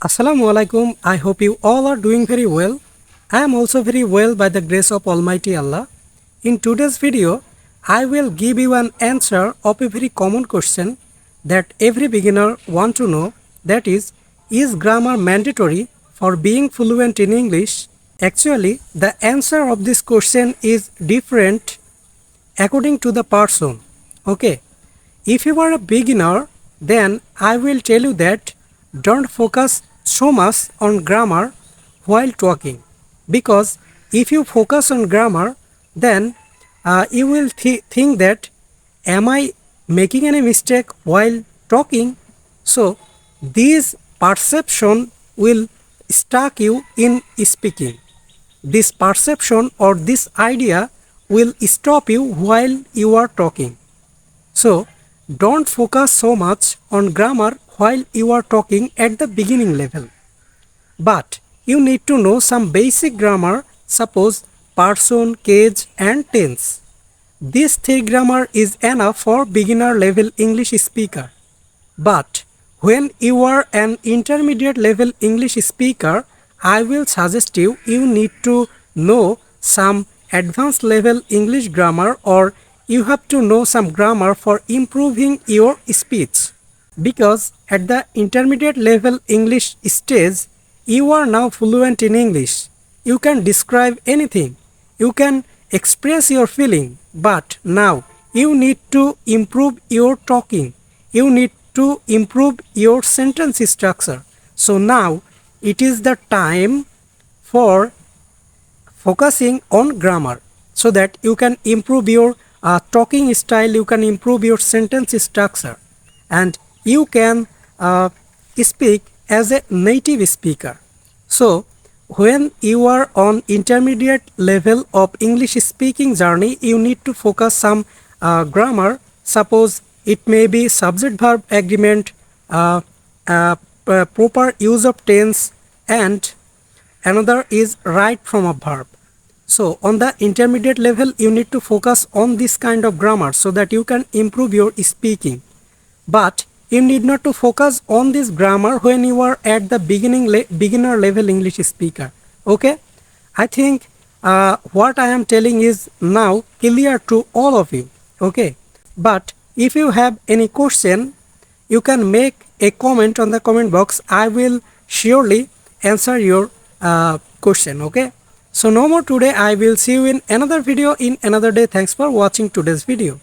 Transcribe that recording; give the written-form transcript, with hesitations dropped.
Assalamu alaikum. I hope you all are doing very well. I am also very well by the grace of Almighty Allah. In today's video, I will give you an answer of a very common question that every beginner want to know, that is grammar mandatory for being fluent in English? Actually, the answer of this question is different according to the person. Okay, if you are a beginner, then I will tell you that don't focus so much on grammar while talking, because if you focus on grammar, then you will think that am I making any mistake while talking? So this perception will stuck you in speaking. This perception or this idea will stop you while you are talking. So don't focus so much on grammar while you are talking at the beginning level. But you need to know some basic grammar, suppose person, case and tense. This three grammar is enough for beginner level English speaker. But when you are an intermediate level English speaker, I will suggest you need to know some advanced level English grammar, or you have to know some grammar for improving your speech. Because at the intermediate level English stage, you are now fluent in English. You can describe anything. You can express your feeling. But now you need to improve your talking. You need to improve your sentence structure. So now it is the time for focusing on grammar, so that you can improve your talking style, you can improve your sentence structure, and you can speak as a native speaker. So when you are on intermediate level of English speaking journey, you need to focus some grammar. Suppose it may be subject verb agreement, proper use of tense, and another is right from a verb. So on the intermediate level, you need to focus on this kind of grammar so that you can improve your speaking. But you need not to focus on this grammar when you are at the beginner level English speaker. Okay, I think what I am telling is now clear to all of you. Okay, but if you have any question, you can make a comment on the comment box. I will surely answer your question. Okay, so no more today. I will see you in another video in another day. Thanks for watching today's video.